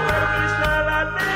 Quelle que soit la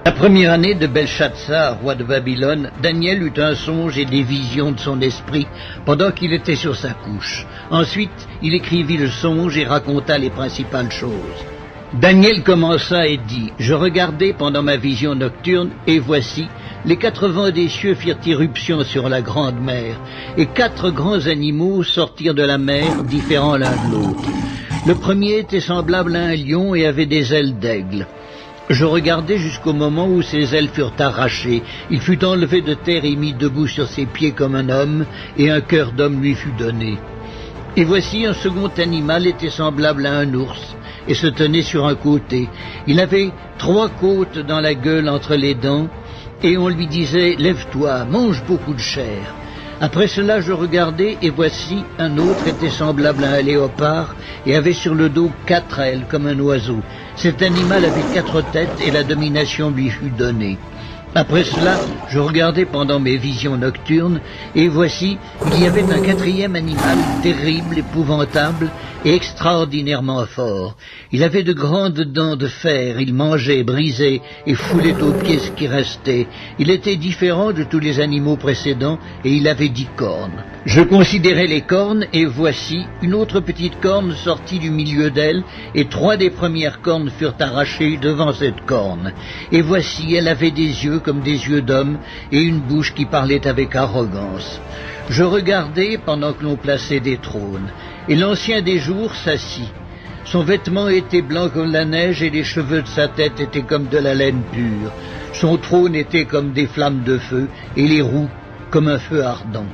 La première année de Belshazzar, roi de Babylone, Daniel eut un songe et des visions de son esprit pendant qu'il était sur sa couche. Ensuite, il écrivit le songe et raconta les principales choses. Daniel commença et dit, « Je regardai pendant ma vision nocturne, et voici, les 4 vents des cieux firent irruption sur la grande mer, et 4 grands animaux sortirent de la mer, différents l'un de l'autre. Le premier était semblable à un lion et avait des ailes d'aigle. Je regardai jusqu'au moment où ses ailes furent arrachées. Il fut enlevé de terre et mis debout sur ses pieds comme un homme, et un cœur d'homme lui fut donné. Et voici un second animal était semblable à un ours, et se tenait sur un côté. Il avait 3 côtes dans la gueule entre les dents, et on lui disait « Lève-toi, mange beaucoup de chair ». Après cela, je regardai, et voici, un autre était semblable à un léopard, et avait sur le dos 4 ailes, comme un oiseau. Cet animal avait 4 têtes, et la domination lui fut donnée. Après cela, je regardai pendant mes visions nocturnes, et voici, il y avait un 4e animal, terrible, épouvantable, et extraordinairement fort. Il avait de grandes dents de fer, il mangeait, brisait, et foulait aux pieds ce qui restait. Il était différent de tous les animaux précédents, et il avait 10 cornes. Je considérai les cornes, et voici, une autre petite corne sortit du milieu d'elle, et 3 des premières cornes furent arrachées devant cette corne. Et voici, elle avait des yeux comme des yeux d'homme, et une bouche qui parlait avec arrogance. Je regardai pendant que l'on plaçait des trônes, et l'ancien des jours s'assit. Son vêtement était blanc comme la neige, et les cheveux de sa tête étaient comme de la laine pure. Son trône était comme des flammes de feu, et les roues comme un feu ardent.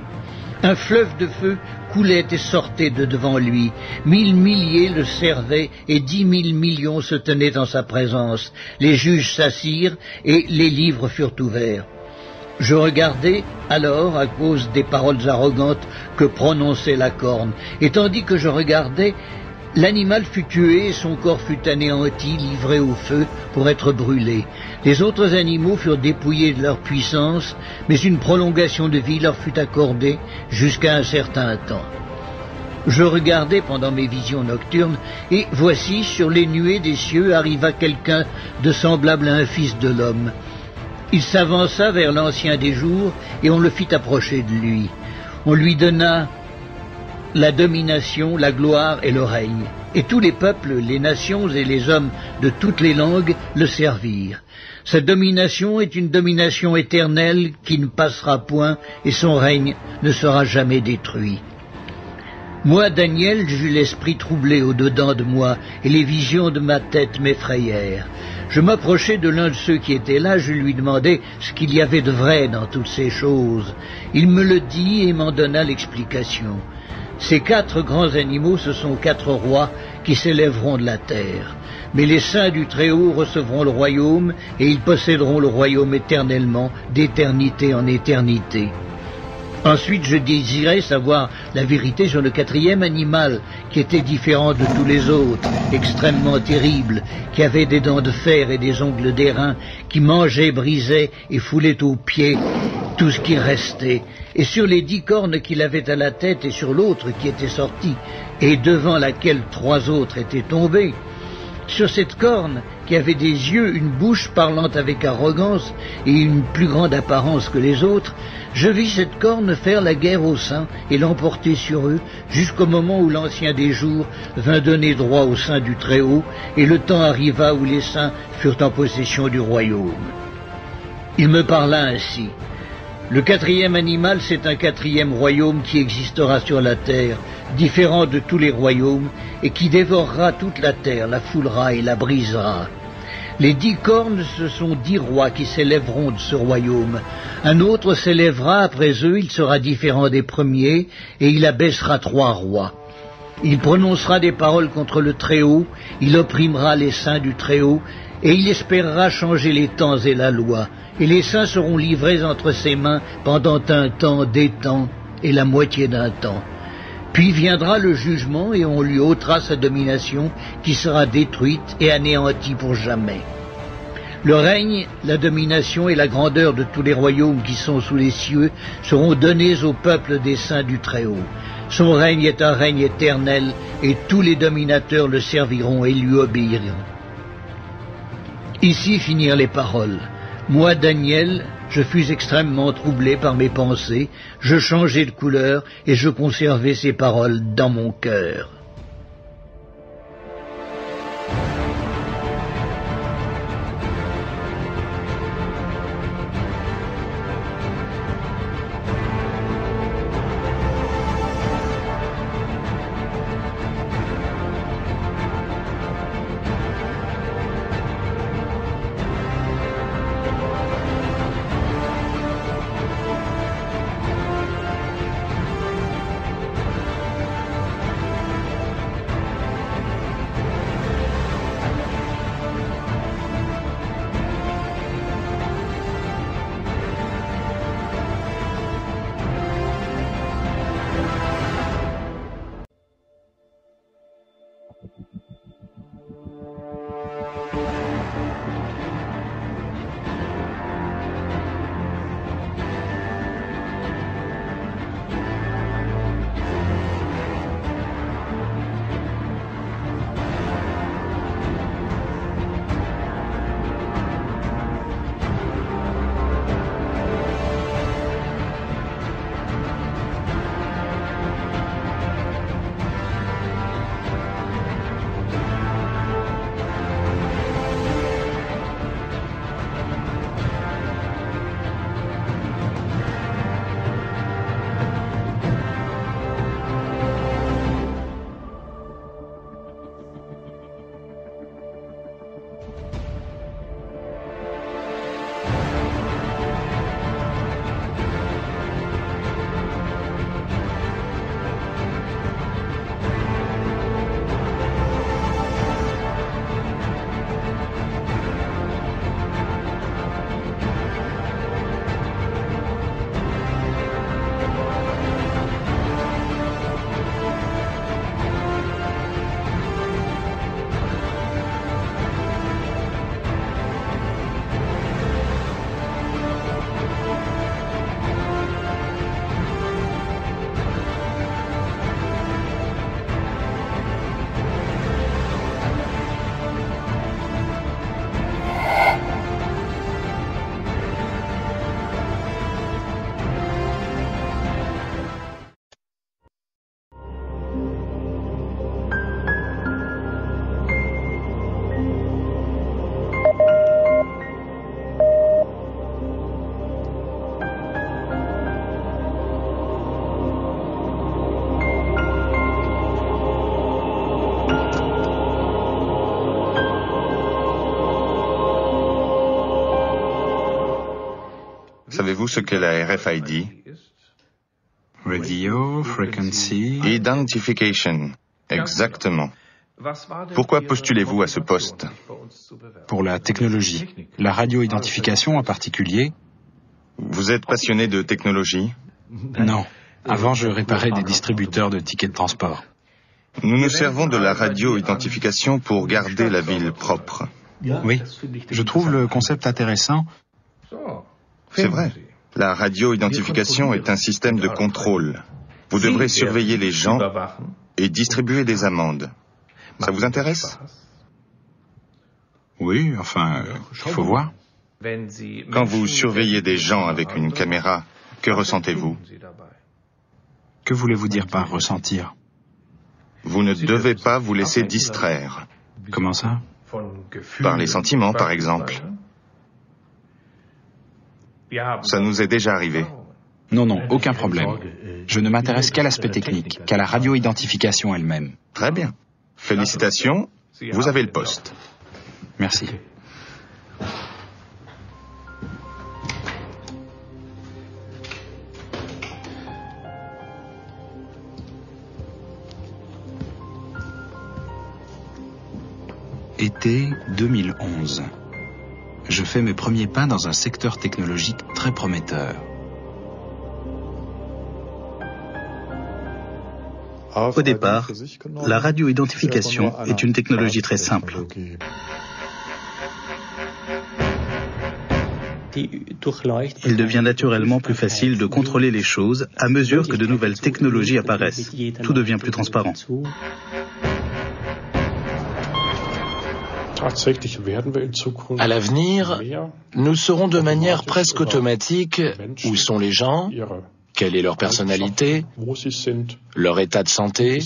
Un fleuve de feu coulait et sortait de devant lui. 1000 milliers le servaient, et 10 000 millions se tenaient en sa présence. Les juges s'assirent, et les livres furent ouverts. Je regardai alors à cause des paroles arrogantes que prononçait la corne, et tandis que je regardais, l'animal fut tué et son corps fut anéanti, livré au feu pour être brûlé. Les autres animaux furent dépouillés de leur puissance, mais une prolongation de vie leur fut accordée jusqu'à un certain temps. Je regardais pendant mes visions nocturnes, et voici, sur les nuées des cieux arriva quelqu'un de semblable à un fils de l'homme. Il s'avança vers l'ancien des jours, et on le fit approcher de lui. On lui donna la domination, la gloire et le règne. Et tous les peuples, les nations et les hommes de toutes les langues le servirent. Sa domination est une domination éternelle qui ne passera point, et son règne ne sera jamais détruit. Moi, Daniel, j'eus l'esprit troublé au-dedans de moi, et les visions de ma tête m'effrayèrent. Je m'approchai de l'un de ceux qui étaient là, je lui demandai ce qu'il y avait de vrai dans toutes ces choses. Il me le dit et m'en donna l'explication. Ces 4 grands animaux, ce sont 4 rois qui s'élèveront de la terre. Mais les saints du Très-Haut recevront le royaume, et ils posséderont le royaume éternellement, d'éternité en éternité. Ensuite, je désirais savoir la vérité sur le 4e animal, qui était différent de tous les autres, extrêmement terrible, qui avait des dents de fer et des ongles d'airain, qui mangeait, brisait et foulait aux pieds tout ce qui restait. Et sur les 10 cornes qu'il avait à la tête et sur l'autre qui était sortie, et devant laquelle 3 autres étaient tombés, sur cette corne qui avait des yeux, une bouche parlant avec arrogance et une plus grande apparence que les autres, je vis cette corne faire la guerre aux saints et l'emporter sur eux jusqu'au moment où l'ancien des jours vint donner droit aux saints du Très-Haut, et le temps arriva où les saints furent en possession du royaume. Il me parla ainsi. Le 4e animal, c'est un 4e royaume qui existera sur la terre, différent de tous les royaumes, et qui dévorera toute la terre, la foulera et la brisera. Les 10 cornes, ce sont 10 rois qui s'élèveront de ce royaume. Un autre s'élèvera après eux, il sera différent des premiers, et il abaissera 3 rois. Il prononcera des paroles contre le Très-Haut, il opprimera les saints du Très-Haut, et il espérera changer les temps et la loi. Et les saints seront livrés entre ses mains pendant un temps, des temps, et la moitié d'un temps. Puis viendra le jugement, et on lui ôtera sa domination, qui sera détruite et anéantie pour jamais. Le règne, la domination et la grandeur de tous les royaumes qui sont sous les cieux seront donnés au peuple des saints du Très-Haut. Son règne est un règne éternel, et tous les dominateurs le serviront et lui obéiront. Ici finirent les paroles. Moi, Daniel, je fus extrêmement troublé par mes pensées, je changeai de couleur et je conservai ces paroles dans mon cœur. Savez-vous ce qu'est la RFID? Radio Frequency Identification. Exactement. Pourquoi postulez-vous à ce poste? Pour la technologie. La radio-identification en particulier. Vous êtes passionné de technologie? Non. Avant, je réparais des distributeurs de tickets de transport. Nous nous servons de la radio-identification pour garder la ville propre. Oui. Je trouve le concept intéressant. C'est vrai. La radio-identification est un système de contrôle. Vous devrez surveiller les gens et distribuer des amendes. Ça vous intéresse? Oui, enfin, il faut voir. Quand vous surveillez des gens avec une caméra, que ressentez-vous? Que voulez-vous dire par ressentir? Vous ne devez pas vous laisser distraire. Comment ça? Par les sentiments, par exemple. Ça nous est déjà arrivé. Non, non, aucun problème. Je ne m'intéresse qu'à l'aspect technique, qu'à la radio-identification elle-même. Très bien. Félicitations, vous avez le poste. Merci. Été 2011. Je fais mes premiers pas dans un secteur technologique très prometteur. Au départ, la radio-identification est une technologie très simple. Il devient naturellement plus facile de contrôler les choses à mesure que de nouvelles technologies apparaissent. Tout devient plus transparent. À l'avenir, nous saurons de manière presque automatique où sont les gens, quelle est leur personnalité, leur état de santé,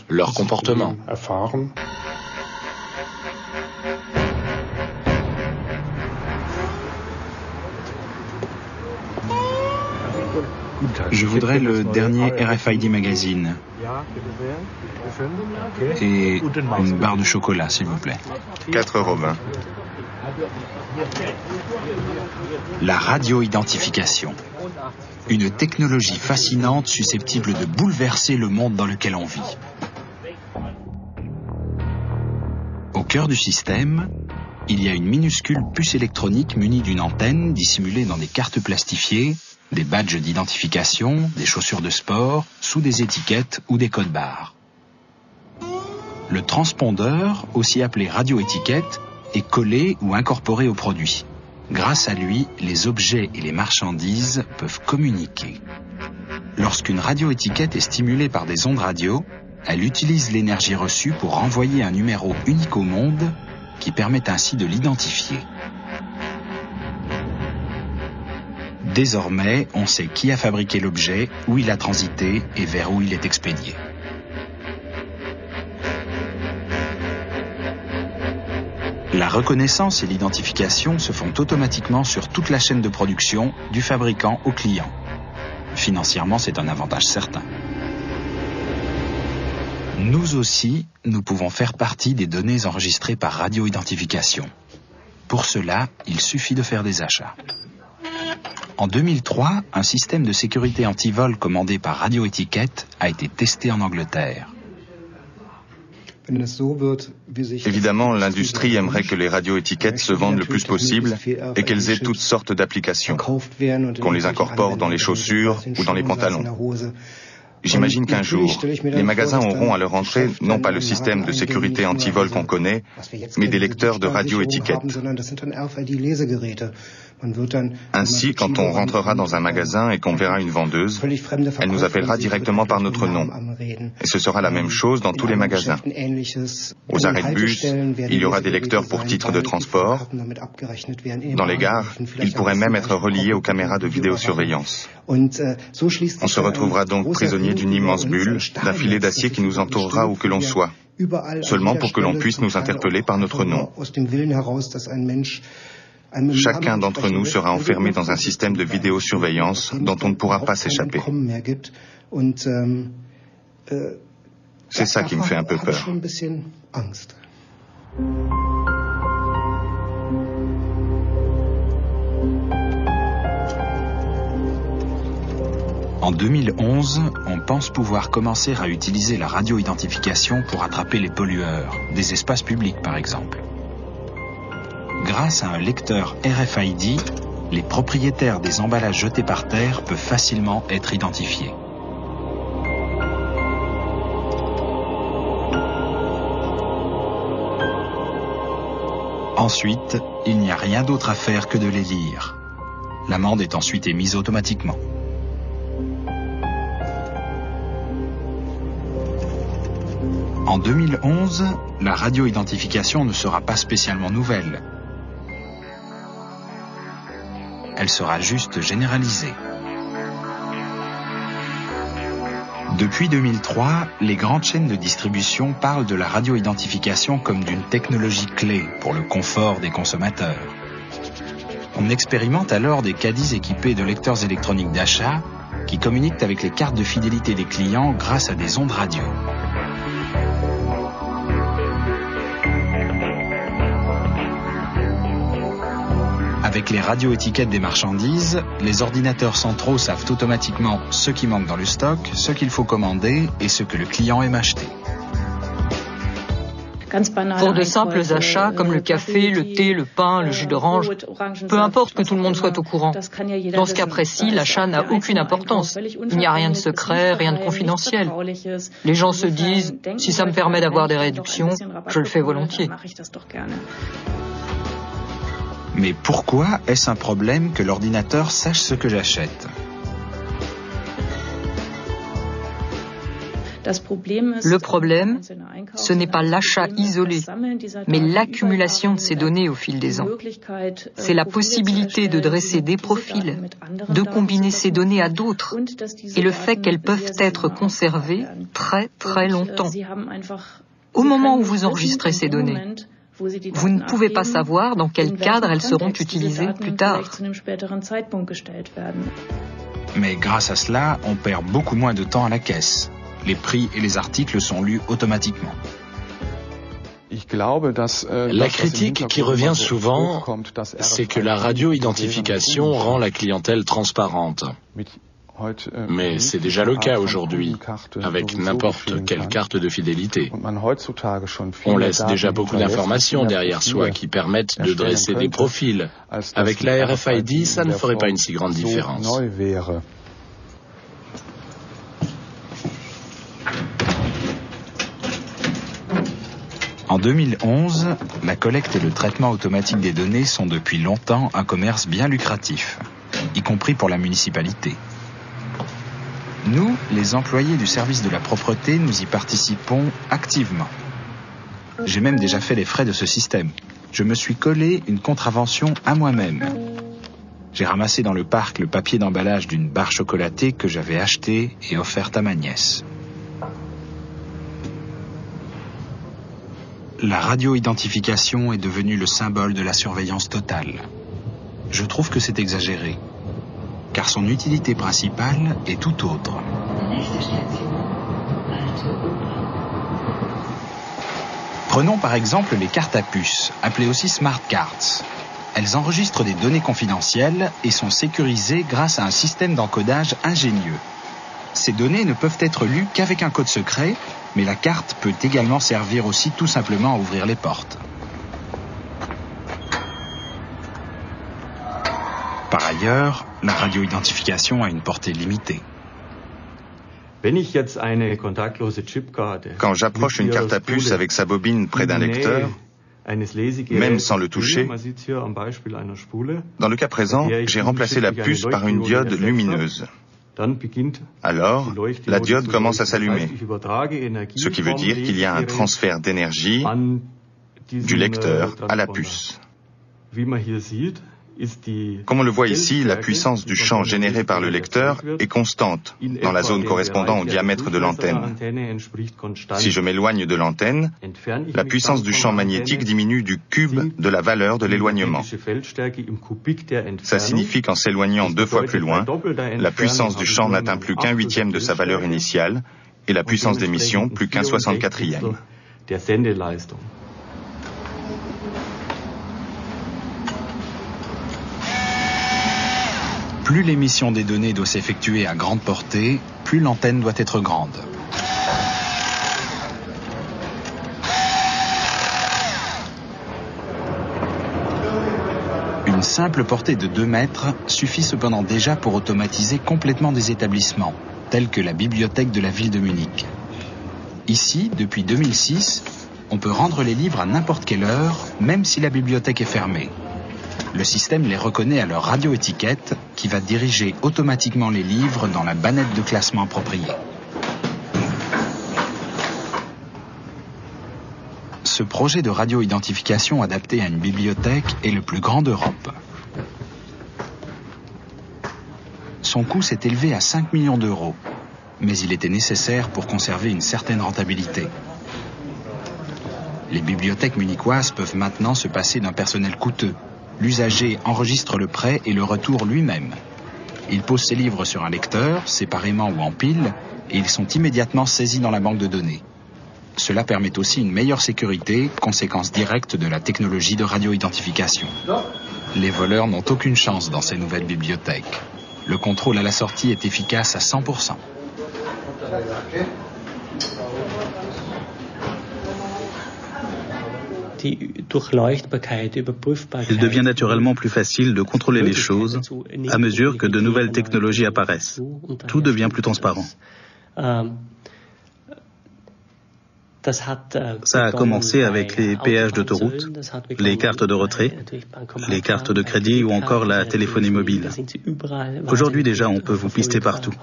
leur comportement. Je voudrais le dernier RFID Magazine. Et une barre de chocolat, s'il vous plaît. 4,20 €. La radio-identification. Une technologie fascinante susceptible de bouleverser le monde dans lequel on vit. Au cœur du système, il y a une minuscule puce électronique munie d'une antenne dissimulée dans des cartes plastifiées, des badges d'identification, des chaussures de sport, sous des étiquettes ou des codes barres. Le transpondeur, aussi appelé radioétiquette, est collé ou incorporé au produit. Grâce à lui, les objets et les marchandises peuvent communiquer. Lorsqu'une radioétiquette est stimulée par des ondes radio, elle utilise l'énergie reçue pour renvoyer un numéro unique au monde qui permet ainsi de l'identifier. Désormais, on sait qui a fabriqué l'objet, où il a transité et vers où il est expédié. La reconnaissance et l'identification se font automatiquement sur toute la chaîne de production, du fabricant au client. Financièrement, c'est un avantage certain. Nous aussi, nous pouvons faire partie des données enregistrées par radioidentification. Pour cela, il suffit de faire des achats. En 2003, un système de sécurité anti-vol commandé par radioétiquette a été testé en Angleterre. Évidemment, l'industrie aimerait que les radioétiquettes se vendent le plus possible et qu'elles aient toutes sortes d'applications, qu'on les incorpore dans les chaussures ou dans les pantalons. J'imagine qu'un jour, les magasins auront à leur entrée non pas le système de sécurité anti-vol qu'on connaît, mais des lecteurs de radioétiquettes. Ainsi, quand on rentrera dans un magasin et qu'on verra une vendeuse, elle nous appellera directement par notre nom. Et ce sera la même chose dans tous les magasins. Aux arrêts de bus, il y aura des lecteurs pour titres de transport. Dans les gares, ils pourraient même être reliés aux caméras de vidéosurveillance. On se retrouvera donc prisonnier d'une immense bulle, d'un filet d'acier qui nous entourera où que l'on soit, seulement pour que l'on puisse nous interpeller par notre nom. Chacun d'entre nous sera enfermé dans un système de vidéosurveillance dont on ne pourra pas s'échapper. C'est ça qui me fait un peu peur. En 2011, on pense pouvoir commencer à utiliser la radioidentification pour attraper les pollueurs, des espaces publics par exemple. Grâce à un lecteur RFID, les propriétaires des emballages jetés par terre peuvent facilement être identifiés. Ensuite, il n'y a rien d'autre à faire que de les lire. L'amende est ensuite émise automatiquement. En 2011, la radioidentification ne sera pas spécialement nouvelle. Elle sera juste généralisée. Depuis 2003, les grandes chaînes de distribution parlent de la radioidentification comme d'une technologie clé pour le confort des consommateurs. On expérimente alors des caddies équipés de lecteurs électroniques d'achat qui communiquent avec les cartes de fidélité des clients grâce à des ondes radio. Avec les radioétiquettes des marchandises, les ordinateurs centraux savent automatiquement ce qui manque dans le stock, ce qu'il faut commander et ce que le client aime acheter. Pour de simples achats comme le café, le thé, le pain, le jus d'orange, peu importe que tout le monde soit au courant. Dans ce cas précis, l'achat n'a aucune importance. Il n'y a rien de secret, rien de confidentiel. Les gens se disent, si ça me permet d'avoir des réductions, je le fais volontiers. Mais pourquoi est-ce un problème que l'ordinateur sache ce que j'achète ? Le problème, ce n'est pas l'achat isolé, mais l'accumulation de ces données au fil des ans. C'est la possibilité de dresser des profils, de combiner ces données à d'autres, et le fait qu'elles peuvent être conservées très très longtemps. Au moment où vous enregistrez ces données, vous ne pouvez pas savoir dans quel cadre elles seront utilisées plus tard. Mais grâce à cela, on perd beaucoup moins de temps à la caisse. Les prix et les articles sont lus automatiquement. La critique qui revient souvent, c'est que la radio-identification rend la clientèle transparente. Mais c'est déjà le cas aujourd'hui, avec n'importe quelle carte de fidélité. On laisse déjà beaucoup d'informations derrière soi qui permettent de dresser des profils. Avec la RFID, ça ne ferait pas une si grande différence. En 2011, la collecte et le traitement automatique des données sont depuis longtemps un commerce bien lucratif, y compris pour la municipalité. Nous, les employés du service de la propreté, nous y participons activement. J'ai même déjà fait les frais de ce système. Je me suis collé une contravention à moi-même. J'ai ramassé dans le parc le papier d'emballage d'une barre chocolatée que j'avais achetée et offerte à ma nièce. La radio-identification est devenue le symbole de la surveillance totale. Je trouve que c'est exagéré, car son utilité principale est tout autre. Prenons par exemple les cartes à puce, appelées aussi smart cards. Elles enregistrent des données confidentielles et sont sécurisées grâce à un système d'encodage ingénieux. Ces données ne peuvent être lues qu'avec un code secret, mais la carte peut également servir aussi tout simplement à ouvrir les portes. Par ailleurs, la radio-identification a une portée limitée. Quand j'approche une carte à puce avec sa bobine près d'un lecteur, même sans le toucher, dans le cas présent, j'ai remplacé la puce par une diode lumineuse. Alors, la diode commence à s'allumer, ce qui veut dire qu'il y a un transfert d'énergie du lecteur à la puce. Comme on le voit ici, la puissance du champ généré par le lecteur est constante dans la zone correspondant au diamètre de l'antenne. Si je m'éloigne de l'antenne, la puissance du champ magnétique diminue du cube de la valeur de l'éloignement. Ça signifie qu'en s'éloignant 2 fois plus loin, la puissance du champ n'atteint plus qu'1 huitième de sa valeur initiale et la puissance d'émission plus qu'1 64e. Plus l'émission des données doit s'effectuer à grande portée, plus l'antenne doit être grande. Une simple portée de 2 mètres suffit cependant déjà pour automatiser complètement des établissements, tels que la bibliothèque de la ville de Munich. Ici, depuis 2006, on peut rendre les livres à n'importe quelle heure, même si la bibliothèque est fermée. Le système les reconnaît à leur radio-étiquette qui va diriger automatiquement les livres dans la bannette de classement appropriée. Ce projet de radio-identification adapté à une bibliothèque est le plus grand d'Europe. Son coût s'est élevé à 5 millions d'euros, mais il était nécessaire pour conserver une certaine rentabilité. Les bibliothèques munichoises peuvent maintenant se passer d'un personnel coûteux. L'usager enregistre le prêt et le retour lui-même. Il pose ses livres sur un lecteur, séparément ou en pile, et ils sont immédiatement saisis dans la banque de données. Cela permet aussi une meilleure sécurité, conséquence directe de la technologie de radio-identification. Les voleurs n'ont aucune chance dans ces nouvelles bibliothèques. Le contrôle à la sortie est efficace à 100%. Il devient naturellement plus facile de contrôler les choses à mesure que de nouvelles technologies apparaissent. Tout devient plus transparent. Ça a commencé avec les péages d'autoroute, les cartes de retrait, les cartes de crédit ou encore la téléphonie mobile. Aujourd'hui déjà, on peut vous pister partout.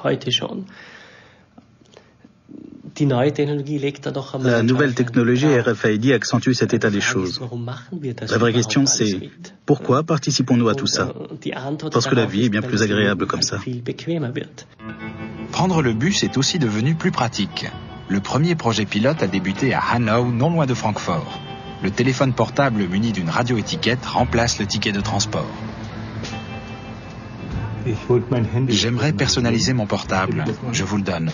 La nouvelle technologie RFID accentue cet état des choses. La vraie question, c'est pourquoi participons-nous à tout ça? Parce que la vie est bien plus agréable comme ça. Prendre le bus est aussi devenu plus pratique. Le premier projet pilote a débuté à Hanau, non loin de Francfort. Le téléphone portable muni d'une radio-étiquette remplace le ticket de transport. J'aimerais personnaliser mon portable. Je vous le donne.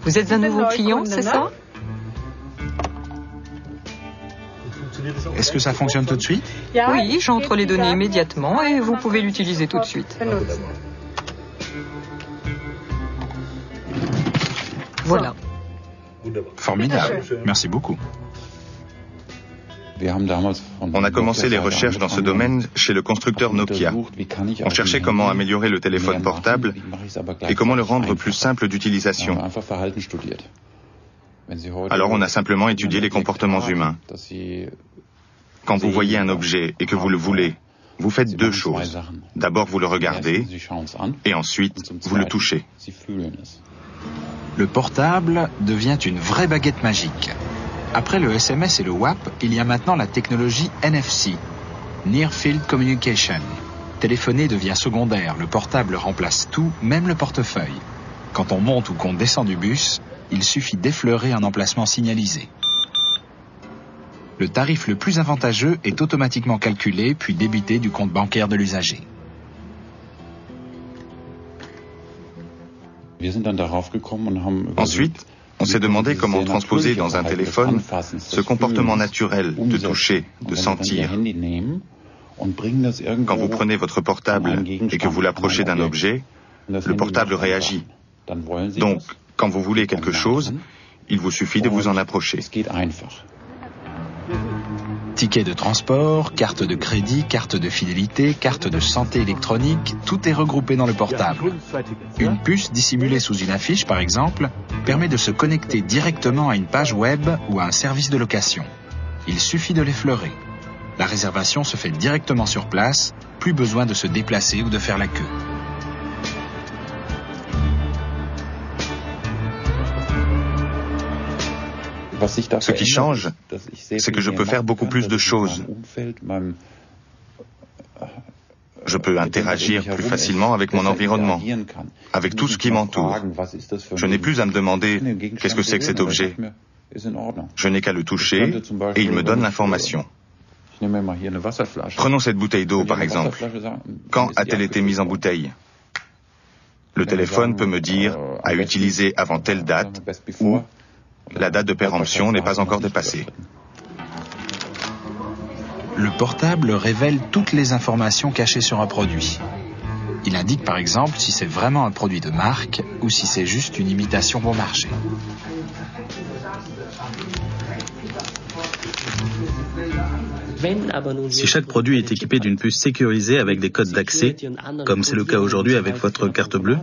Vous êtes un nouveau client, c'est ça? Est-ce que ça fonctionne tout de suite? Oui, j'entre les données immédiatement et vous pouvez l'utiliser tout de suite. Voilà. Formidable. Merci beaucoup. On a commencé les recherches dans ce domaine chez le constructeur Nokia. On cherchait comment améliorer le téléphone portable et comment le rendre plus simple d'utilisation. Alors on a simplement étudié les comportements humains. Quand vous voyez un objet et que vous le voulez, vous faites deux choses. D'abord vous le regardez et ensuite vous le touchez. Le portable devient une vraie baguette magique. Après le SMS et le WAP, il y a maintenant la technologie NFC, Near Field Communication. Téléphoner devient secondaire, le portable remplace tout, même le portefeuille. Quand on monte ou qu'on descend du bus, il suffit d'effleurer un emplacement signalisé. Le tarif le plus avantageux est automatiquement calculé puis débité du compte bancaire de l'usager. Ensuite, on s'est demandé comment transposer dans un téléphone ce comportement naturel de toucher, de sentir. Quand vous prenez votre portable et que vous l'approchez d'un objet, le portable réagit. Donc, quand vous voulez quelque chose, il vous suffit de vous en approcher. Ticket de transport, carte de crédit, carte de fidélité, carte de santé électronique, tout est regroupé dans le portable. Une puce dissimulée sous une affiche, par exemple, permet de se connecter directement à une page web ou à un service de location. Il suffit de l'effleurer. La réservation se fait directement sur place, plus besoin de se déplacer ou de faire la queue. Ce qui change, c'est que je peux faire beaucoup plus de choses. Je peux interagir plus facilement avec mon environnement, avec tout ce qui m'entoure. Je n'ai plus à me demander « qu'est-ce que c'est que cet objet ?» Je n'ai qu'à le toucher et il me donne l'information. Prenons cette bouteille d'eau, par exemple. Quand a-t-elle été mise en bouteille? Le téléphone peut me dire « à utiliser avant telle date » ou la date de péremption n'est pas encore dépassée. Le portable révèle toutes les informations cachées sur un produit. Il indique par exemple si c'est vraiment un produit de marque ou si c'est juste une imitation bon marché. Si chaque produit est équipé d'une puce sécurisée avec des codes d'accès, comme c'est le cas aujourd'hui avec votre carte bleue,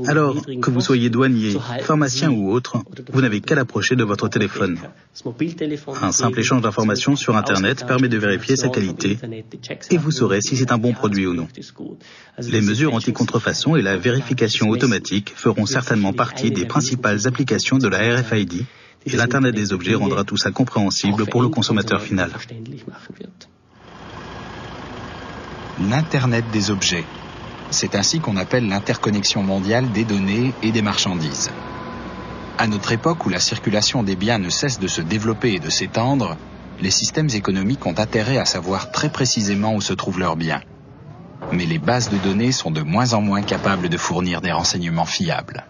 alors que vous soyez douanier, pharmacien ou autre, vous n'avez qu'à l'approcher de votre téléphone. Un simple échange d'informations sur Internet permet de vérifier sa qualité et vous saurez si c'est un bon produit ou non. Les mesures anti-contrefaçon et la vérification automatique feront certainement partie des principales applications de la RFID. Et l'Internet des objets rendra tout ça compréhensible pour le consommateur final. L'Internet des objets. C'est ainsi qu'on appelle l'interconnexion mondiale des données et des marchandises. À notre époque où la circulation des biens ne cesse de se développer et de s'étendre, les systèmes économiques ont intérêt à savoir très précisément où se trouvent leurs biens. Mais les bases de données sont de moins en moins capables de fournir des renseignements fiables.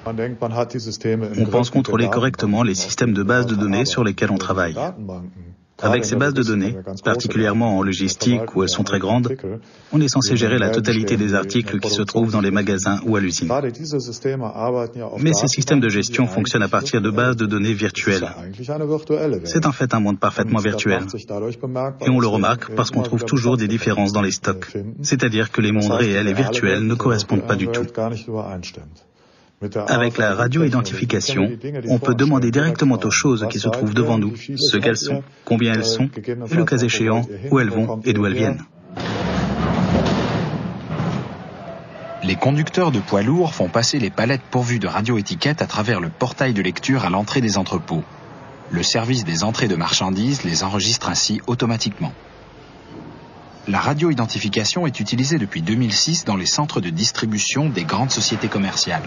On pense contrôler correctement les systèmes de bases de données sur lesquels on travaille. Avec ces bases de données, particulièrement en logistique où elles sont très grandes, on est censé gérer la totalité des articles qui se trouvent dans les magasins ou à l'usine. Mais ces systèmes de gestion fonctionnent à partir de bases de données virtuelles. C'est en fait un monde parfaitement virtuel. Et on le remarque parce qu'on trouve toujours des différences dans les stocks. C'est-à-dire que les mondes réels et virtuels ne correspondent pas du tout. Avec la radio-identification, on peut demander directement aux choses qui se trouvent devant nous ce qu'elles sont, combien elles sont, et le cas échéant, où elles vont et d'où elles viennent. Les conducteurs de poids lourds font passer les palettes pourvues de radioétiquettes à travers le portail de lecture à l'entrée des entrepôts. Le service des entrées de marchandises les enregistre ainsi automatiquement. La radioidentification est utilisée depuis 2006 dans les centres de distribution des grandes sociétés commerciales.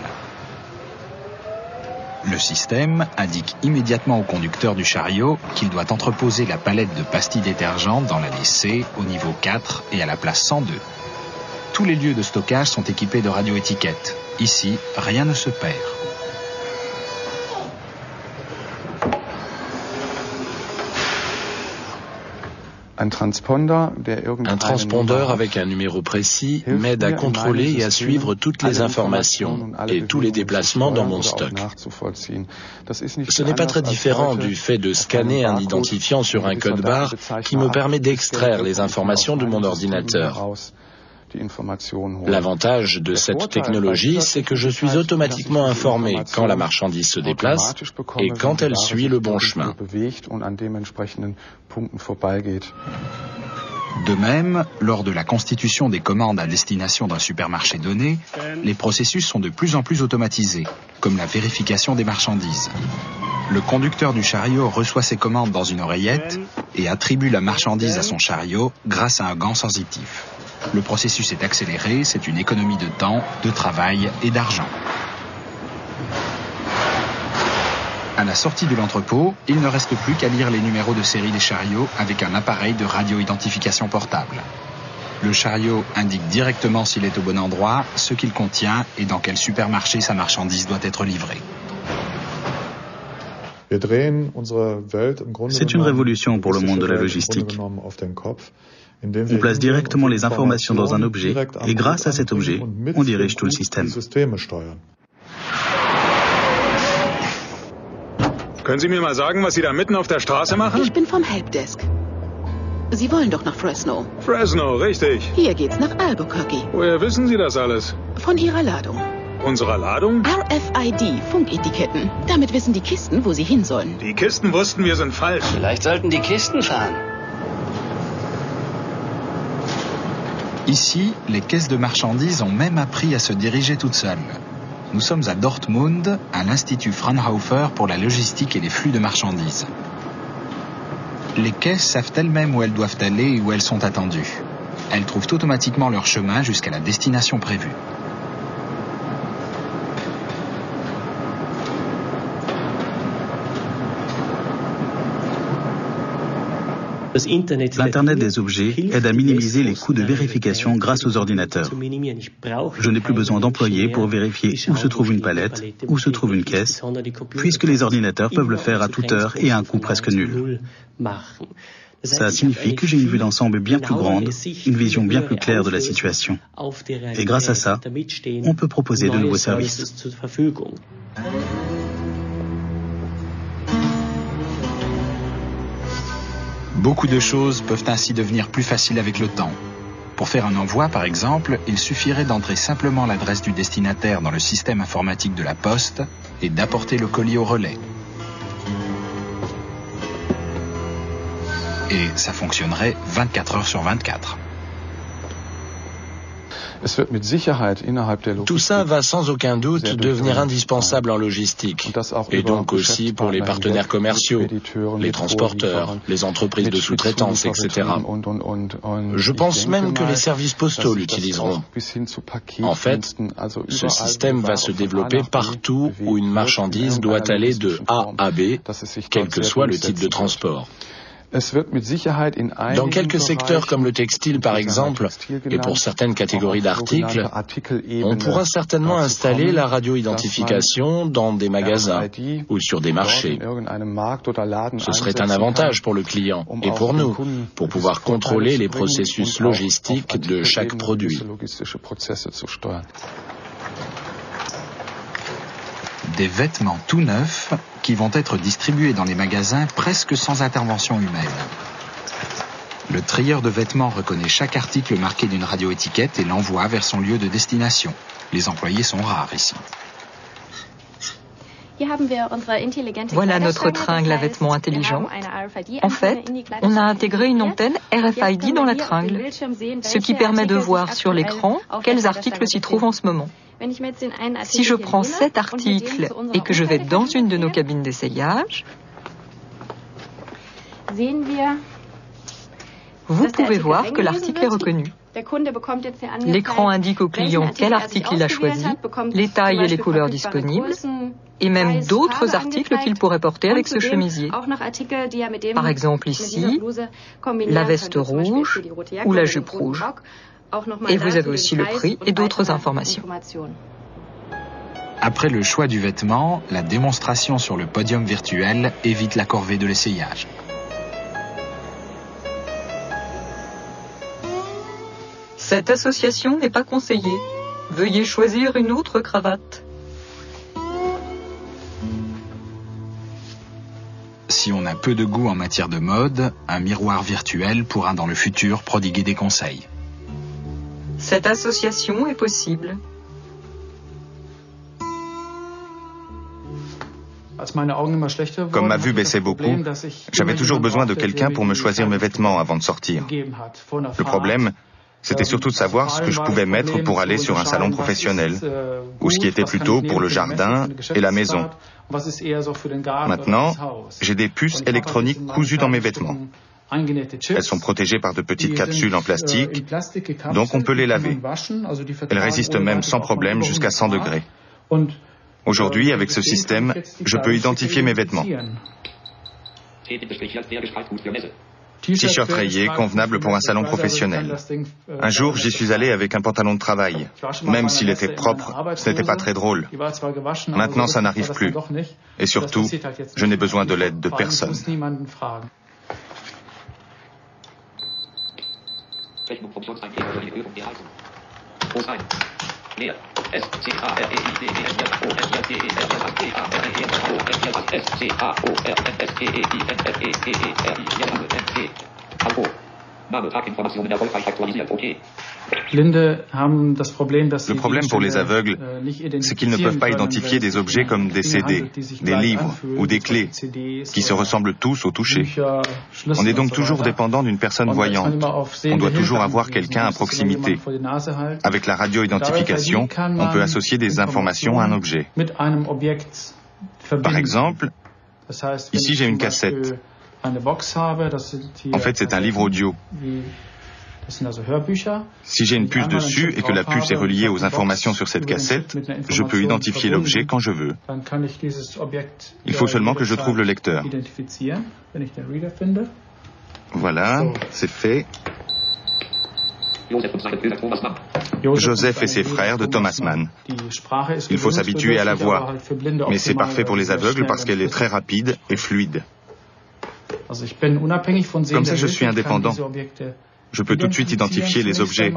Le système indique immédiatement au conducteur du chariot qu'il doit entreposer la palette de pastilles détergentes dans l'allée C, au niveau 4 et à la place 102. Tous les lieux de stockage sont équipés de radioétiquettes. Ici, rien ne se perd. Un transpondeur avec un numéro précis m'aide à contrôler et à suivre toutes les informations et tous les déplacements dans mon stock. Ce n'est pas très différent du fait de scanner un identifiant sur un code barre qui me permet d'extraire les informations de mon ordinateur. L'avantage de cette technologie, c'est que je suis automatiquement informé quand la marchandise se déplace et quand elle suit le bon chemin. De même, lors de la constitution des commandes à destination d'un supermarché donné, les processus sont de plus en plus automatisés, comme la vérification des marchandises. Le conducteur du chariot reçoit ses commandes dans une oreillette et attribue la marchandise à son chariot grâce à un gant sensitif. Le processus est accéléré, c'est une économie de temps, de travail et d'argent. À la sortie de l'entrepôt, il ne reste plus qu'à lire les numéros de série des chariots avec un appareil de radioidentification portable. Le chariot indique directement s'il est au bon endroit, ce qu'il contient et dans quel supermarché sa marchandise doit être livrée. C'est une révolution pour le monde de la logistique. On place directement les informations dans un objet et grâce à cet objet, on dirige tout le système. Können Sie mir mal sagen, was Sie da mitten auf der Straße machen? Ich bin vom Helpdesk. Sie wollen doch nach Fresno. Fresno, richtig. Hier geht's nach Albuquerque. Woher wissen Sie das alles? Von Ihrer Ladung. Unserer Ladung? RFID, Funketiketten. Damit wissen die Kisten, wo sie hin sollen. Die Kisten wussten, wir sind falsch. Vielleicht sollten die Kisten fahren. Ici, les caisses de marchandises ont même appris à se diriger toutes seules. Nous sommes à Dortmund, à l'Institut Fraunhofer pour la logistique et les flux de marchandises. Les caisses savent elles-mêmes où elles doivent aller et où elles sont attendues. Elles trouvent automatiquement leur chemin jusqu'à la destination prévue. L'Internet des objets aide à minimiser les coûts de vérification grâce aux ordinateurs. Je n'ai plus besoin d'employés pour vérifier où se trouve une palette, où se trouve une caisse, puisque les ordinateurs peuvent le faire à toute heure et à un coût presque nul. Ça signifie que j'ai une vue d'ensemble bien plus grande, une vision bien plus claire de la situation. Et grâce à ça, on peut proposer de nouveaux services. Beaucoup de choses peuvent ainsi devenir plus faciles avec le temps. Pour faire un envoi, par exemple, il suffirait d'entrer simplement l'adresse du destinataire dans le système informatique de la poste et d'apporter le colis au relais. Et ça fonctionnerait 24 heures sur 24. Tout ça va sans aucun doute devenir indispensable en logistique, et donc aussi pour les partenaires commerciaux, les transporteurs, les entreprises de sous-traitance, etc. Je pense même que les services postaux l'utiliseront. En fait, ce système va se développer partout où une marchandise doit aller de A à B, quel que soit le type de transport. Dans quelques secteurs comme le textile par exemple, et pour certaines catégories d'articles, on pourra certainement installer la radioidentification dans des magasins ou sur des marchés. Ce serait un avantage pour le client et pour nous, pour pouvoir contrôler les processus logistiques de chaque produit. Des vêtements tout neufs qui vont être distribués dans les magasins presque sans intervention humaine. Le trieur de vêtements reconnaît chaque article marqué d'une radioétiquette et l'envoie vers son lieu de destination. Les employés sont rares ici. Voilà notre tringle à vêtements intelligent. En fait, on a intégré une antenne RFID dans la tringle, ce qui permet de voir sur l'écran quels articles s'y trouvent en ce moment. Si je prends cet article et que je vais dans une de nos cabines d'essayage, vous pouvez voir que l'article est reconnu. L'écran indique au client quel article il a choisi, les tailles et les couleurs disponibles, et même d'autres articles qu'il pourrait porter avec ce chemisier. Par exemple ici, la veste rouge ou la jupe rouge. Et vous avez aussi le prix et d'autres informations. Après le choix du vêtement, la démonstration sur le podium virtuel évite la corvée de l'essayage. Cette association n'est pas conseillée. Veuillez choisir une autre cravate. Si on a peu de goût en matière de mode, un miroir virtuel pourra dans le futur prodiguer des conseils. Cette association est possible. Comme ma vue baissait beaucoup, j'avais toujours besoin de quelqu'un pour me choisir mes vêtements avant de sortir. Le problème, c'était surtout de savoir ce que je pouvais mettre pour aller sur un salon professionnel, ou ce qui était plutôt pour le jardin et la maison. Maintenant, j'ai des puces électroniques cousues dans mes vêtements. Elles sont protégées par de petites capsules en plastique, donc on peut les laver. Elles résistent même sans problème jusqu'à 100 degrés. Aujourd'hui, avec ce système, je peux identifier mes vêtements. T-shirt rayé, convenable pour un salon professionnel. Un jour, j'y suis allé avec un pantalon de travail. Même s'il était propre, ce n'était pas très drôle. Maintenant, ça n'arrive plus. Et surtout, je n'ai besoin de l'aide de personne. Le problème pour les aveugles, c'est qu'ils ne peuvent pas identifier des objets comme des CD, des livres ou des clés, qui se ressemblent tous au toucher. On est donc toujours dépendant d'une personne voyante. On doit toujours avoir quelqu'un à proximité. Avec la radio-identification, on peut associer des informations à un objet. Par exemple, ici j'ai une cassette. En fait, c'est un livre audio. Si j'ai une puce dessus et que la puce est reliée aux informations sur cette cassette, je peux identifier l'objet quand je veux. Il faut seulement que je trouve le lecteur. Voilà, c'est fait. Joseph et ses frères de Thomas Mann. Il faut s'habituer à la voix, mais c'est parfait pour les aveugles parce qu'elle est très rapide et fluide. Comme ça, je suis indépendant. Je peux tout de suite identifier les objets.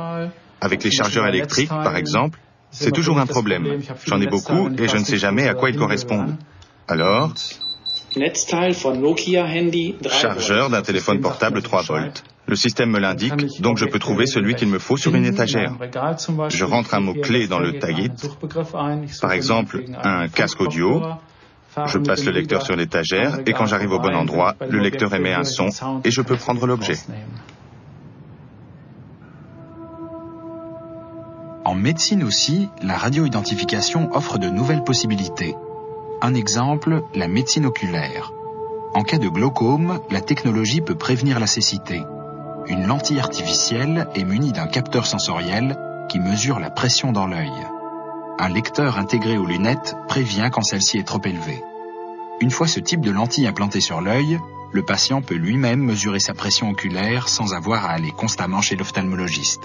Avec les chargeurs électriques, par exemple, c'est toujours un problème. J'en ai beaucoup et je ne sais jamais à quoi ils correspondent. Alors, chargeur d'un téléphone portable 3 volts. Le système me l'indique, donc je peux trouver celui qu'il me faut sur une étagère. Je rentre un mot-clé dans le tagit, par exemple un casque audio. Je passe le lecteur sur l'étagère et quand j'arrive au bon endroit, le lecteur émet un son et je peux prendre l'objet. En médecine aussi, la radioidentification offre de nouvelles possibilités. Un exemple, la médecine oculaire. En cas de glaucome, la technologie peut prévenir la cécité. Une lentille artificielle est munie d'un capteur sensoriel qui mesure la pression dans l'œil. Un lecteur intégré aux lunettes prévient quand celle-ci est trop élevée. Une fois ce type de lentille implantée sur l'œil, le patient peut lui-même mesurer sa pression oculaire sans avoir à aller constamment chez l'ophtalmologiste.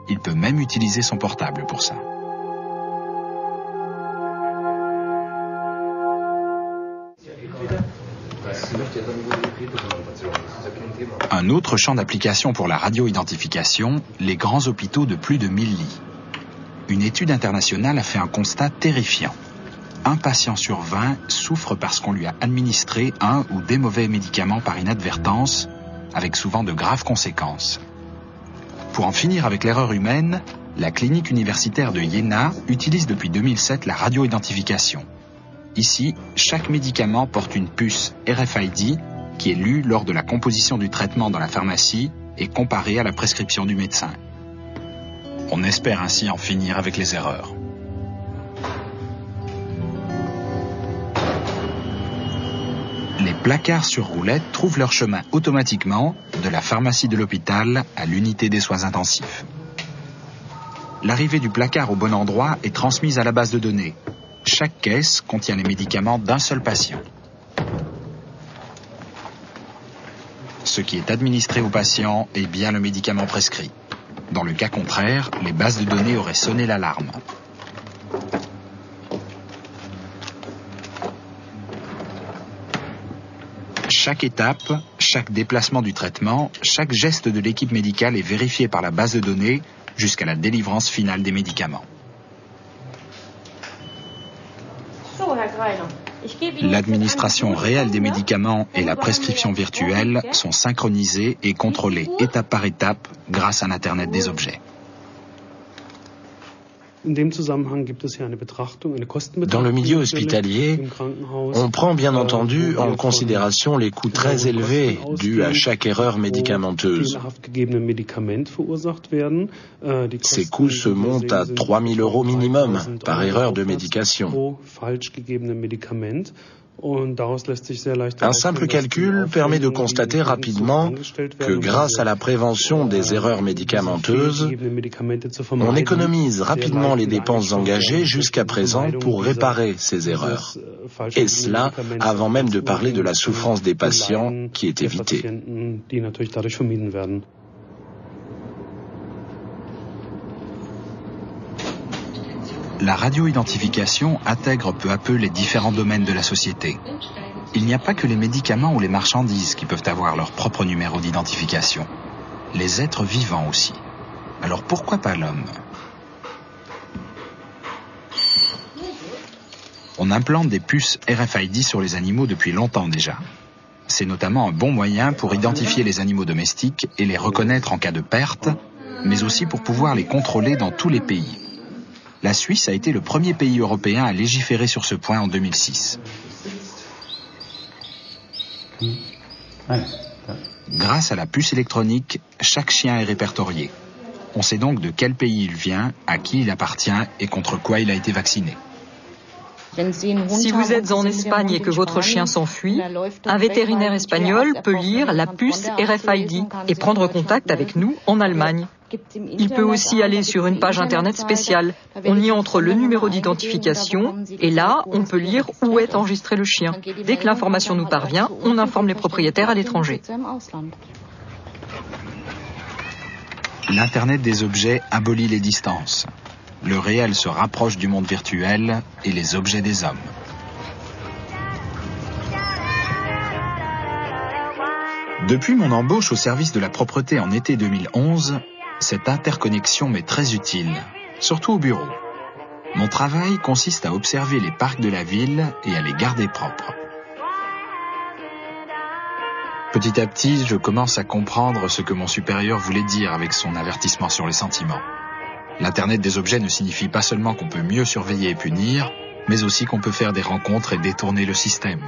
Il peut même utiliser son portable pour ça. Un autre champ d'application pour la radioidentification, les grands hôpitaux de plus de 1000 lits. Une étude internationale a fait un constat terrifiant. Un patient sur 20 souffre parce qu'on lui a administré un ou des mauvais médicaments par inadvertance, avec souvent de graves conséquences. Pour en finir avec l'erreur humaine, la clinique universitaire de Jena utilise depuis 2007 la radioidentification. Ici, chaque médicament porte une puce RFID qui est lue lors de la composition du traitement dans la pharmacie et comparée à la prescription du médecin. On espère ainsi en finir avec les erreurs. Les placards sur roulettes trouvent leur chemin automatiquement de la pharmacie de l'hôpital à l'unité des soins intensifs. L'arrivée du placard au bon endroit est transmise à la base de données. Chaque caisse contient les médicaments d'un seul patient. Ce qui est administré au patient est bien le médicament prescrit. Dans le cas contraire, les bases de données auraient sonné l'alarme. Chaque étape, chaque déplacement du traitement, chaque geste de l'équipe médicale est vérifié par la base de données jusqu'à la délivrance finale des médicaments. L'administration réelle des médicaments et la prescription virtuelle sont synchronisées et contrôlées étape par étape grâce à l'Internet des objets. Dans le milieu hospitalier, on prend bien entendu en considération les coûts très élevés dus à chaque erreur médicamenteuse. Ces coûts se montent à 3 000 € minimum par erreur de médication. Un simple calcul permet de constater rapidement que grâce à la prévention des erreurs médicamenteuses, on économise rapidement les dépenses engagées jusqu'à présent pour réparer ces erreurs. Et cela avant même de parler de la souffrance des patients qui est évitée. La radioidentification intègre peu à peu les différents domaines de la société. Il n'y a pas que les médicaments ou les marchandises qui peuvent avoir leur propre numéro d'identification. Les êtres vivants aussi. Alors pourquoi pas l'homme ? On implante des puces RFID sur les animaux depuis longtemps déjà. C'est notamment un bon moyen pour identifier les animaux domestiques et les reconnaître en cas de perte, mais aussi pour pouvoir les contrôler dans tous les pays. La Suisse a été le premier pays européen à légiférer sur ce point en 2006. Grâce à la puce électronique, chaque chien est répertorié. On sait donc de quel pays il vient, à qui il appartient et contre quoi il a été vacciné. Si vous êtes en Espagne et que votre chien s'enfuit, un vétérinaire espagnol peut lire la puce RFID et prendre contact avec nous en Allemagne. Il peut aussi aller sur une page internet spéciale. On y entre le numéro d'identification et là, on peut lire où est enregistré le chien. Dès que l'information nous parvient, on informe les propriétaires à l'étranger. L'Internet des objets abolit les distances. Le réel se rapproche du monde virtuel et les objets des hommes. Depuis mon embauche au service de la propreté en été 2011, cette interconnexion m'est très utile, surtout au bureau. Mon travail consiste à observer les parcs de la ville et à les garder propres. Petit à petit, je commence à comprendre ce que mon supérieur voulait dire avec son avertissement sur les sentiments. L'Internet des objets ne signifie pas seulement qu'on peut mieux surveiller et punir, mais aussi qu'on peut faire des rencontres et détourner le système.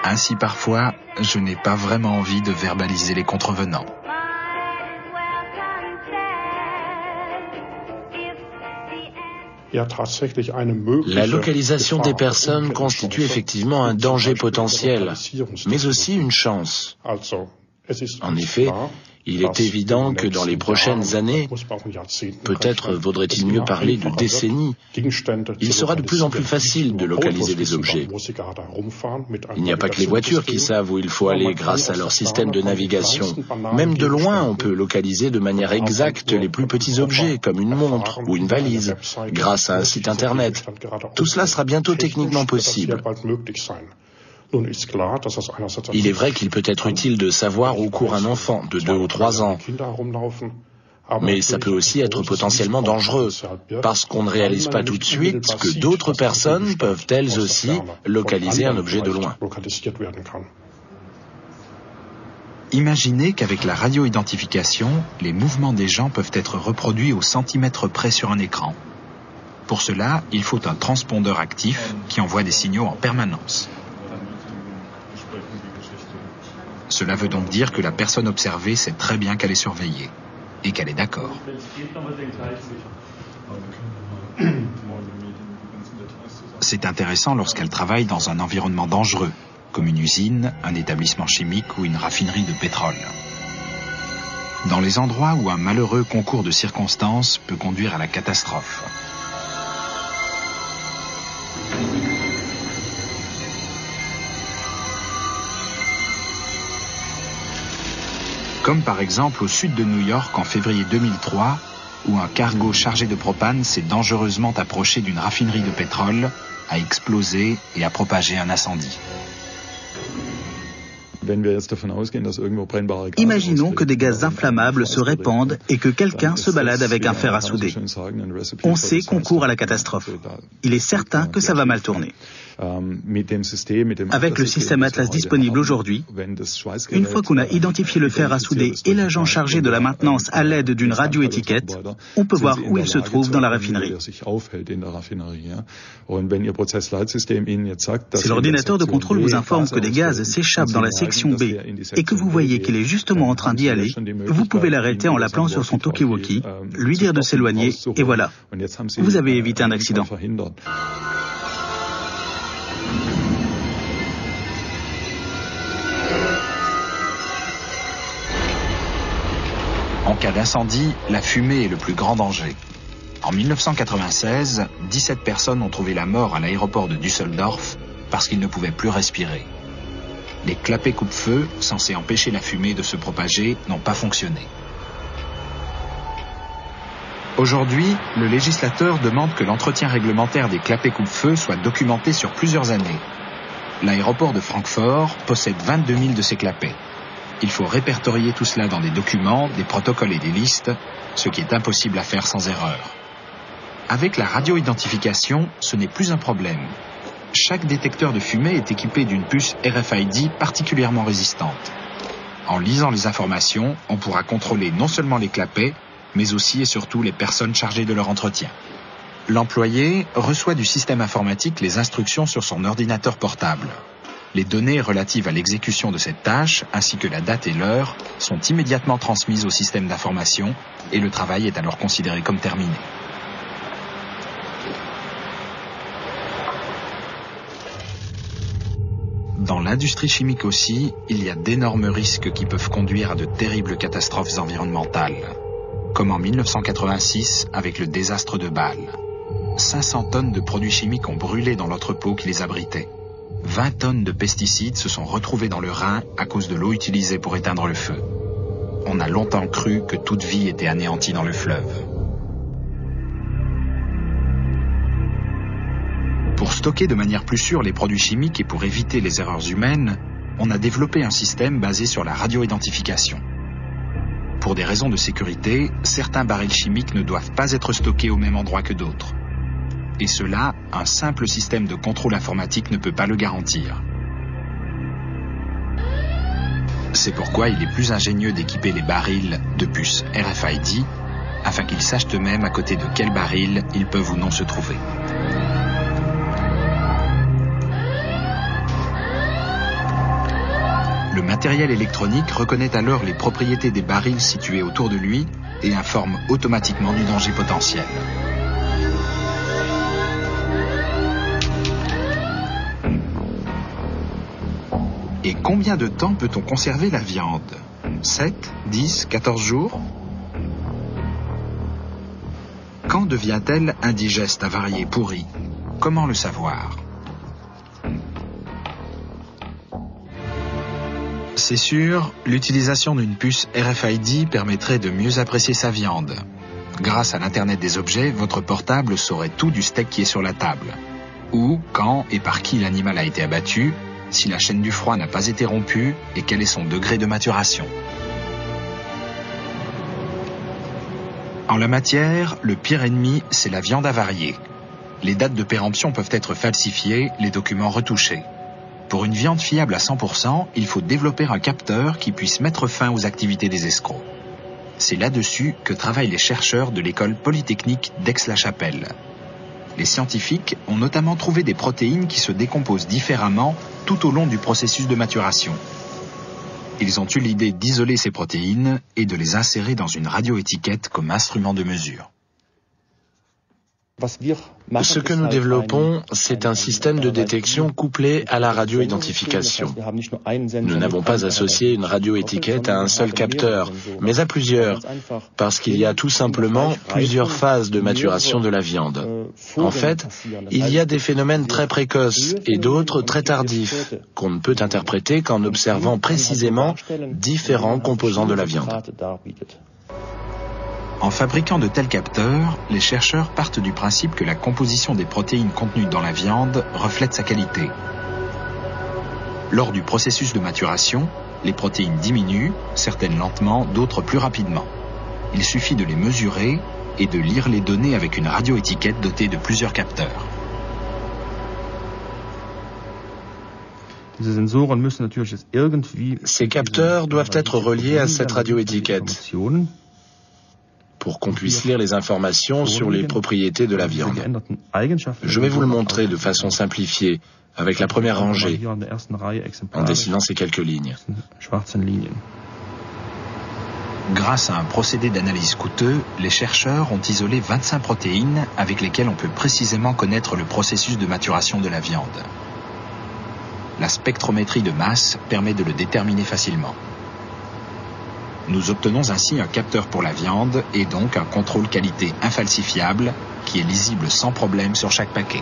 Ainsi parfois, je n'ai pas vraiment envie de verbaliser les contrevenants. La localisation des personnes constitue effectivement un danger potentiel, mais aussi une chance. En effet, il est évident que dans les prochaines années, peut-être vaudrait-il mieux parler de décennies, il sera de plus en plus facile de localiser des objets. Il n'y a pas que les voitures qui savent où il faut aller grâce à leur système de navigation. Même de loin, on peut localiser de manière exacte les plus petits objets, comme une montre ou une valise, grâce à un site internet. Tout cela sera bientôt techniquement possible. Il est vrai qu'il peut être utile de savoir où court un enfant de 2 ou 3 ans, mais ça peut aussi être potentiellement dangereux, parce qu'on ne réalise pas tout de suite que d'autres personnes peuvent elles aussi localiser un objet de loin. Imaginez qu'avec la radioidentification, les mouvements des gens peuvent être reproduits au centimètre près sur un écran. Pour cela, il faut un transpondeur actif qui envoie des signaux en permanence. Cela veut donc dire que la personne observée sait très bien qu'elle est surveillée et qu'elle est d'accord. C'est intéressant lorsqu'elle travaille dans un environnement dangereux, comme une usine, un établissement chimique ou une raffinerie de pétrole. Dans les endroits où un malheureux concours de circonstances peut conduire à la catastrophe. Comme par exemple au sud de New York en février 2003, où un cargo chargé de propane s'est dangereusement approché d'une raffinerie de pétrole, a explosé et a propagé un incendie. Imaginons que des gaz inflammables se répandent et que quelqu'un se balade avec un fer à souder. On sait qu'on court à la catastrophe. Il est certain que ça va mal tourner. Avec le système Atlas disponible aujourd'hui, une fois qu'on a identifié le fer à souder et l'agent chargé de la maintenance à l'aide d'une radioétiquette, on peut voir où il se trouve dans la raffinerie. Si l'ordinateur de contrôle vous informe que des gaz s'échappent dans la section B et que vous voyez qu'il est justement en train d'y aller, vous pouvez l'arrêter en l'appelant sur son talkie-walkie, lui dire de s'éloigner et voilà, vous avez évité un accident. En cas d'incendie, la fumée est le plus grand danger. En 1996, 17 personnes ont trouvé la mort à l'aéroport de Düsseldorf parce qu'ils ne pouvaient plus respirer. Les clapets coupe-feu, censés empêcher la fumée de se propager, n'ont pas fonctionné. Aujourd'hui, le législateur demande que l'entretien réglementaire des clapets coupe-feu soit documenté sur plusieurs années. L'aéroport de Francfort possède 22 000 de ces clapets. Il faut répertorier tout cela dans des documents, des protocoles et des listes, ce qui est impossible à faire sans erreur. Avec la radioidentification, ce n'est plus un problème. Chaque détecteur de fumée est équipé d'une puce RFID particulièrement résistante. En lisant les informations, on pourra contrôler non seulement les clapets, mais aussi et surtout les personnes chargées de leur entretien. L'employé reçoit du système informatique les instructions sur son ordinateur portable. Les données relatives à l'exécution de cette tâche, ainsi que la date et l'heure, sont immédiatement transmises au système d'information et le travail est alors considéré comme terminé. Dans l'industrie chimique aussi, il y a d'énormes risques qui peuvent conduire à de terribles catastrophes environnementales. Comme en 1986 avec le désastre de Bâle. 500 tonnes de produits chimiques ont brûlé dans l'entrepôt qui les abritait. 20 tonnes de pesticides se sont retrouvées dans le Rhin à cause de l'eau utilisée pour éteindre le feu. On a longtemps cru que toute vie était anéantie dans le fleuve. Pour stocker de manière plus sûre les produits chimiques et pour éviter les erreurs humaines, on a développé un système basé sur la radioidentification. Pour des raisons de sécurité, certains barils chimiques ne doivent pas être stockés au même endroit que d'autres. Et cela, un simple système de contrôle informatique ne peut pas le garantir. C'est pourquoi il est plus ingénieux d'équiper les barils de puces RFID, afin qu'ils sachent eux-mêmes à côté de quel baril ils peuvent ou non se trouver. Le matériel électronique reconnaît alors les propriétés des barils situés autour de lui et informe automatiquement du danger potentiel. Et combien de temps peut-on conserver la viande? 7, 10, 14 jours? Quand devient-elle indigeste, avariée, pourrie? Comment le savoir? C'est sûr, l'utilisation d'une puce RFID permettrait de mieux apprécier sa viande. Grâce à l'Internet des objets, votre portable saurait tout du steak qui est sur la table. Où, quand et par qui l'animal a été abattu, si la chaîne du froid n'a pas été rompue et quel est son degré de maturation. En la matière, le pire ennemi, c'est la viande avariée. Les dates de péremption peuvent être falsifiées, les documents retouchés. Pour une viande fiable à 100%, il faut développer un capteur qui puisse mettre fin aux activités des escrocs. C'est là-dessus que travaillent les chercheurs de l'école polytechnique d'Aix-la-Chapelle. Les scientifiques ont notamment trouvé des protéines qui se décomposent différemment tout au long du processus de maturation. Ils ont eu l'idée d'isoler ces protéines et de les insérer dans une radioétiquette comme instrument de mesure. Ce que nous développons, c'est un système de détection couplé à la radioidentification. Nous n'avons pas associé une radioétiquette à un seul capteur, mais à plusieurs, parce qu'il y a tout simplement plusieurs phases de maturation de la viande. En fait, il y a des phénomènes très précoces et d'autres très tardifs, qu'on ne peut interpréter qu'en observant précisément différents composants de la viande. En fabriquant de tels capteurs, les chercheurs partent du principe que la composition des protéines contenues dans la viande reflète sa qualité. Lors du processus de maturation, les protéines diminuent, certaines lentement, d'autres plus rapidement. Il suffit de les mesurer et de lire les données avec une radioétiquette dotée de plusieurs capteurs. Ces capteurs doivent être reliés à cette radioétiquette pour qu'on puisse lire les informations sur les propriétés de la viande. Je vais vous le montrer de façon simplifiée, avec la première rangée, en dessinant ces quelques lignes. Grâce à un procédé d'analyse coûteux, les chercheurs ont isolé 25 protéines avec lesquelles on peut précisément connaître le processus de maturation de la viande. La spectrométrie de masse permet de le déterminer facilement. Nous obtenons ainsi un capteur pour la viande et donc un contrôle qualité infalsifiable qui est lisible sans problème sur chaque paquet.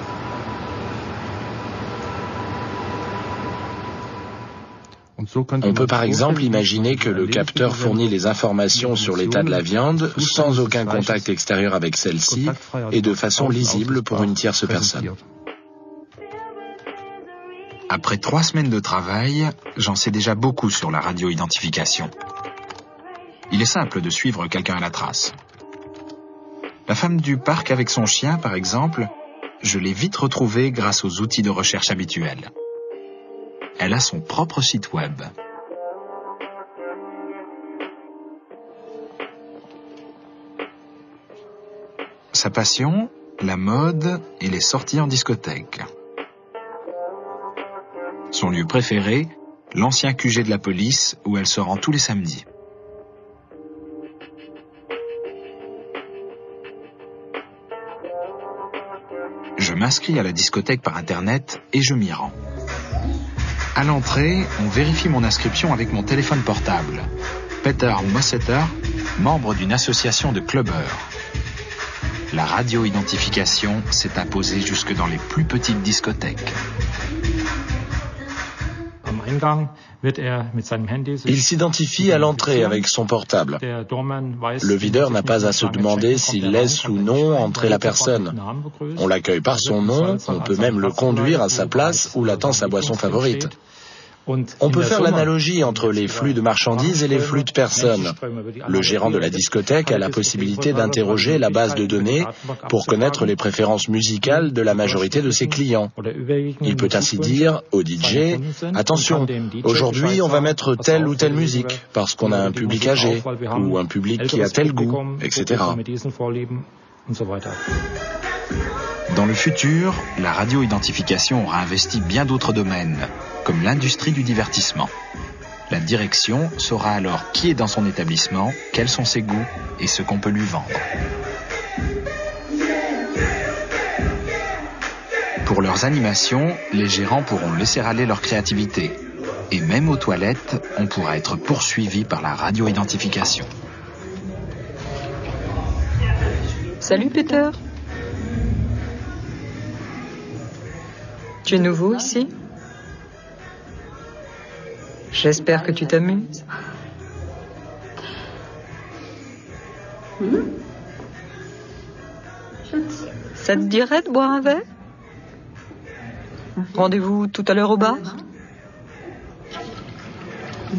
On peut par exemple imaginer que le capteur fournit les informations sur l'état de la viande sans aucun contact extérieur avec celle-ci et de façon lisible pour une tierce personne. Après 3 semaines de travail, j'en sais déjà beaucoup sur la radioidentification. Il est simple de suivre quelqu'un à la trace. La femme du parc avec son chien, par exemple, je l'ai vite retrouvée grâce aux outils de recherche habituels. Elle a son propre site web. Sa passion, la mode et les sorties en discothèque. Son lieu préféré, l'ancien QG de la police où elle se rend tous les samedis. Je m'inscris à la discothèque par Internet et je m'y rends. À l'entrée, on vérifie mon inscription avec mon téléphone portable. Peter Mosseter, membre d'une association de clubbers. La radioidentification s'est imposée jusque dans les plus petites discothèques. Il s'identifie à l'entrée avec son portable. Le videur n'a pas à se demander s'il laisse ou non entrer la personne. On l'accueille par son nom, on peut même le conduire à sa place où l'attend sa boisson favorite. On peut faire l'analogie entre les flux de marchandises et les flux de personnes. Le gérant de la discothèque a la possibilité d'interroger la base de données pour connaître les préférences musicales de la majorité de ses clients. Il peut ainsi dire au DJ « Attention, aujourd'hui on va mettre telle ou telle musique parce qu'on a un public âgé ou un public qui a tel goût, etc. » Dans le futur, la radioidentification aura investi bien d'autres domaines, comme l'industrie du divertissement. La direction saura alors qui est dans son établissement, quels sont ses goûts et ce qu'on peut lui vendre. Pour leurs animations, les gérants pourront laisser aller leur créativité. Et même aux toilettes, on pourra être poursuivi par la radioidentification. Salut Peter. Tu es nouveau ici? J'espère que tu t'amuses. Ça te dirait de boire un verre? Rendez-vous tout à l'heure au bar?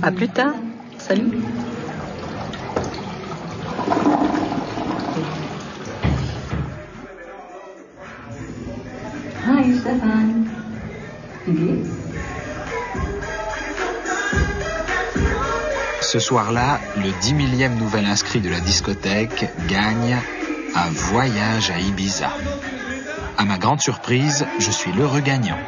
À plus tard. Salut. Hi Stefan. Wie geht's? Ce soir-là, le 10 000e nouvel inscrit de la discothèque gagne un voyage à Ibiza. À ma grande surprise, je suis l'heureux gagnant.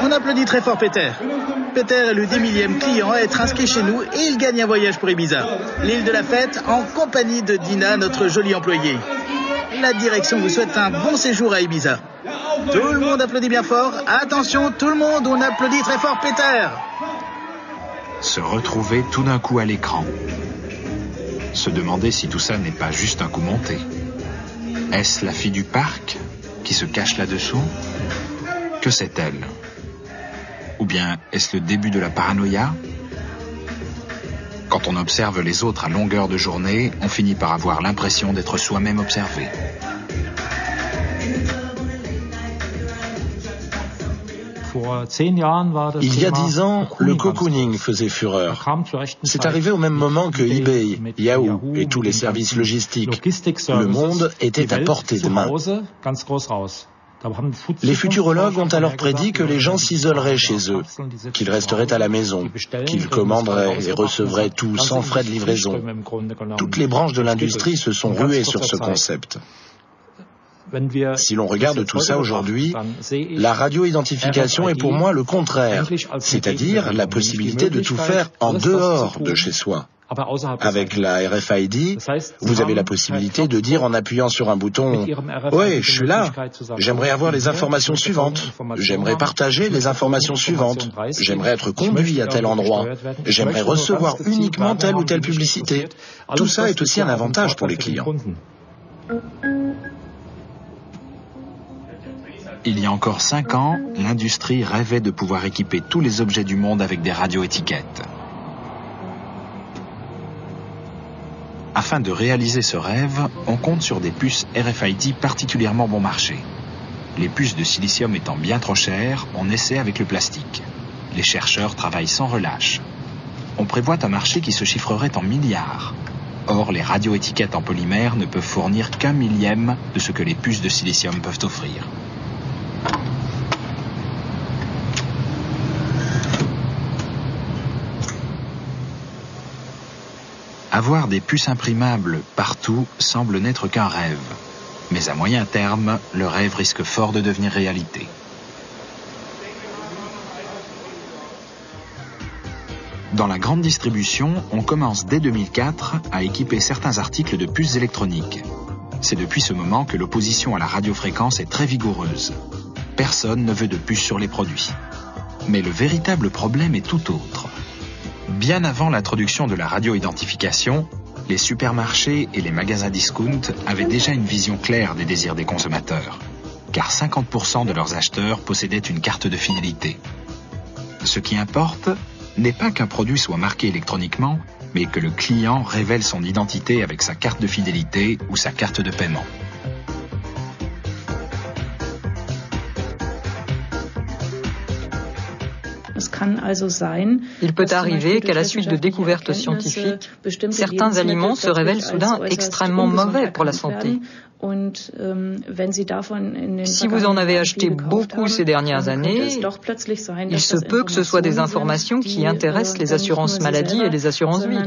On applaudit très fort Peter. Peter est le 10 000e client à être inscrit chez nous et il gagne un voyage pour Ibiza. L'île de la fête en compagnie de Dina, notre jolie employée. La direction vous souhaite un bon séjour à Ibiza. Tout le monde applaudit bien fort. Attention, tout le monde, on applaudit très fort Peter. Se retrouver tout d'un coup à l'écran. Se demander si tout ça n'est pas juste un coup monté. Est-ce la fille du parc qui se cache là-dessous? Que sait-elle? Ou bien est-ce le début de la paranoïa? Quand on observe les autres à longueur de journée, on finit par avoir l'impression d'être soi-même observé. Il y a 10 ans, le cocooning faisait fureur. C'est arrivé au même moment que eBay, Yahoo et tous les services logistiques. Le monde était à portée de main. Les futurologues ont alors prédit que les gens s'isoleraient chez eux, qu'ils resteraient à la maison, qu'ils commanderaient et recevraient tout sans frais de livraison. Toutes les branches de l'industrie se sont ruées sur ce concept. Si l'on regarde tout ça aujourd'hui, la radio-identification est pour moi le contraire, c'est-à-dire la possibilité de tout faire en dehors de chez soi. Avec la RFID, vous avez la possibilité de dire en appuyant sur un bouton « Ouais, je suis là, j'aimerais avoir les informations suivantes, j'aimerais partager les informations suivantes, j'aimerais être conduit à tel endroit, j'aimerais recevoir uniquement telle ou telle publicité. » Tout ça est aussi un avantage pour les clients. Il y a encore 5 ans, l'industrie rêvait de pouvoir équiper tous les objets du monde avec des radioétiquettes. Afin de réaliser ce rêve, on compte sur des puces RFID particulièrement bon marché. Les puces de silicium étant bien trop chères, on essaie avec le plastique. Les chercheurs travaillent sans relâche. On prévoit un marché qui se chiffrerait en milliards. Or, les radioétiquettes en polymère ne peuvent fournir qu'1 millième de ce que les puces de silicium peuvent offrir. Avoir des puces imprimables partout semble n'être qu'un rêve. Mais à moyen terme, le rêve risque fort de devenir réalité. Dans la grande distribution, on commence dès 2004 à équiper certains articles de puces électroniques. C'est depuis ce moment que l'opposition à la radiofréquence est très vigoureuse. Personne ne veut de puces sur les produits. Mais le véritable problème est tout autre. Bien avant l'introduction de la radio-identification, les supermarchés et les magasins discount avaient déjà une vision claire des désirs des consommateurs, car 50% de leurs acheteurs possédaient une carte de fidélité. Ce qui importe n'est pas qu'un produit soit marqué électroniquement, mais que le client révèle son identité avec sa carte de fidélité ou sa carte de paiement. Il peut arriver qu'à la suite de découvertes scientifiques, certains aliments se révèlent soudain extrêmement mauvais pour la santé. Si vous en avez acheté beaucoup ces dernières années, il se peut que ce soit des informations qui intéressent les assurances maladie et les assurances vie.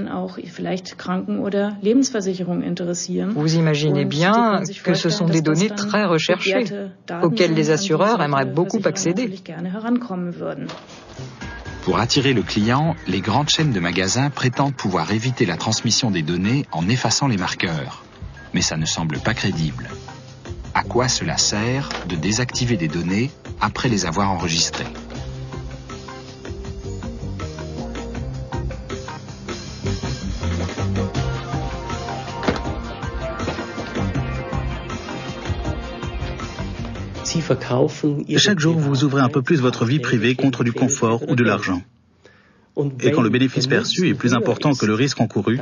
Vous imaginez bien que ce sont des données très recherchées, auxquelles les assureurs aimeraient beaucoup accéder. Pour attirer le client, les grandes chaînes de magasins prétendent pouvoir éviter la transmission des données en effaçant les marqueurs. Mais ça ne semble pas crédible. À quoi cela sert de désactiver des données après les avoir enregistrées? Chaque jour, vous ouvrez un peu plus votre vie privée contre du confort ou de l'argent. Et quand le bénéfice perçu est plus important que le risque encouru,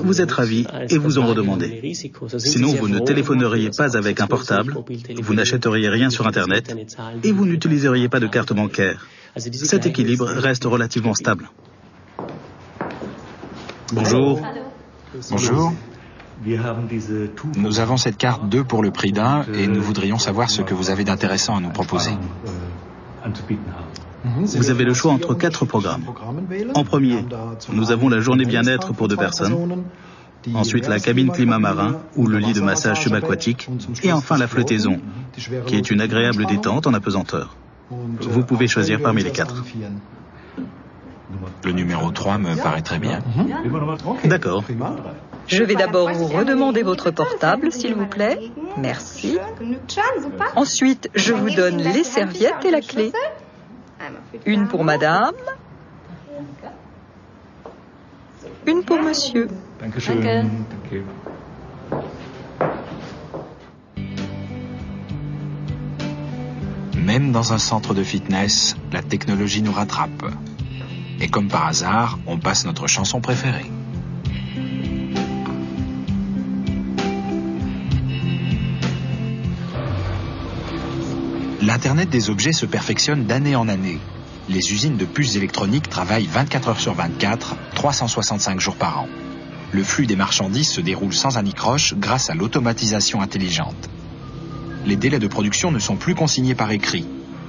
vous êtes ravi et vous en redemandez. Sinon, vous ne téléphoneriez pas avec un portable, vous n'achèteriez rien sur Internet et vous n'utiliseriez pas de carte bancaire. Cet équilibre reste relativement stable. Bonjour. Bonjour. Nous avons cette carte 2 pour le prix d'un et nous voudrions savoir ce que vous avez d'intéressant à nous proposer. Vous avez le choix entre 4 programmes. En premier, nous avons la journée bien-être pour 2 personnes. Ensuite, la cabine climat marin ou le lit de massage subaquatique. Et enfin, la flottaison, qui est une agréable détente en apesanteur. Vous pouvez choisir parmi les 4. Le numéro 3 me paraît très bien. D'accord. Je vais d'abord vous redemander votre portable, s'il vous plaît. Merci. Ensuite, je vous donne les serviettes et la clé. Une pour madame. Une pour monsieur. Même dans un centre de fitness, la technologie nous rattrape. Et comme par hasard, on passe notre chanson préférée. L'Internet des objets se perfectionne d'année en année. Les usines de puces électroniques travaillent 24 heures sur 24, 365 jours par an. Le flux des marchandises se déroule sans anicroche grâce à l'automatisation intelligente. Les délais de production ne sont plus consignés par écrit.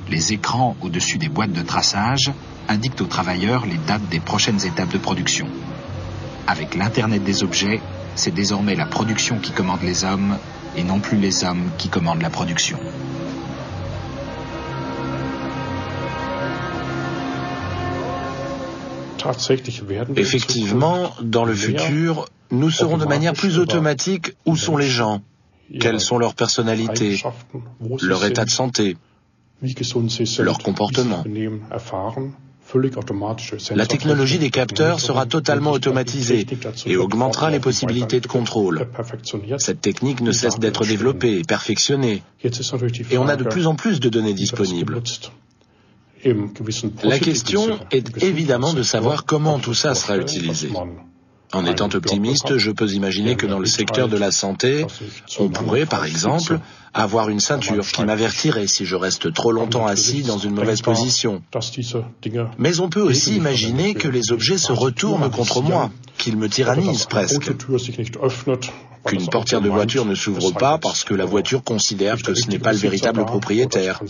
Les écrans au-dessus des boîtes de traçage indiquent aux travailleurs les dates des prochaines étapes de production. Avec l'Internet des objets, c'est désormais la production qui commande les hommes et non plus les hommes qui commandent la production. Effectivement, dans le futur, nous saurons de manière plus automatique où sont les gens, quelles sont leurs personnalités, leur état de santé, leur comportement. La technologie des capteurs sera totalement automatisée et augmentera les possibilités de contrôle. Cette technique ne cesse d'être développée et perfectionnée, et on a de plus en plus de données disponibles. La question est évidemment de savoir comment tout ça sera utilisé. En étant optimiste, je peux imaginer que dans le secteur de la santé, on pourrait, par exemple, avoir une ceinture qui m'avertirait si je reste trop longtemps assis dans une mauvaise position. Mais on peut aussi imaginer que les objets se retournent contre moi, qu'ils me tyrannisent presque. Qu'une portière de voiture ne s'ouvre pas parce que la voiture considère que ce n'est pas le véritable propriétaire,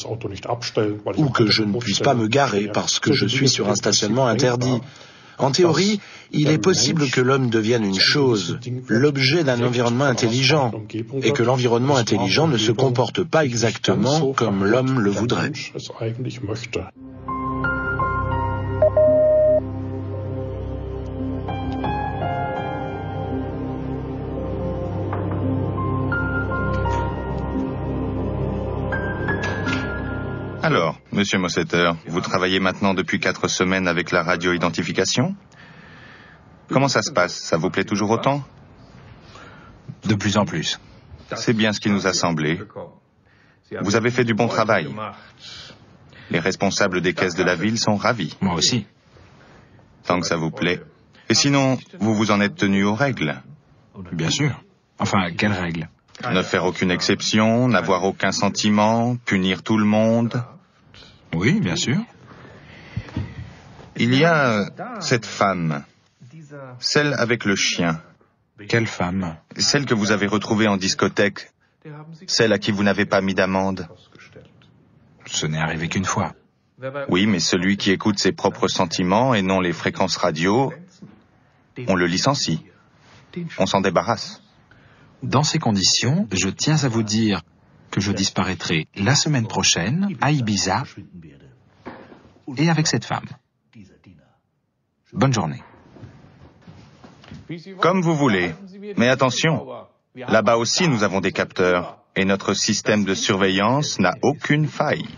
ou que je ne puisse pas me garer parce que je suis sur un stationnement interdit. En théorie, il est possible que l'homme devienne une chose, l'objet d'un environnement intelligent, et que l'environnement intelligent ne se comporte pas exactement comme l'homme le voudrait. Alors, Monsieur Mosseter, vous travaillez maintenant depuis 4 semaines avec la radio-identification ? Comment ça se passe ? Ça vous plaît toujours autant ? De plus en plus. C'est bien ce qui nous a semblé. Vous avez fait du bon travail. Les responsables des caisses de la ville sont ravis. Moi aussi. Tant que ça vous plaît. Et sinon, vous vous en êtes tenu aux règles ? Bien sûr. Enfin, quelles règles ? Ne faire aucune exception, n'avoir aucun sentiment, punir tout le monde. Oui, bien sûr. Il y a cette femme, celle avec le chien. Quelle femme ? Celle que vous avez retrouvée en discothèque, celle à qui vous n'avez pas mis d'amende. Ce n'est arrivé qu'une fois. Oui, mais celui qui écoute ses propres sentiments et non les fréquences radio, on le licencie. On s'en débarrasse. Dans ces conditions, je tiens à vous dire que je disparaîtrai la semaine prochaine à Ibiza et avec cette femme. Bonne journée. Comme vous voulez. Mais attention, là-bas aussi nous avons des capteurs et notre système de surveillance n'a aucune faille.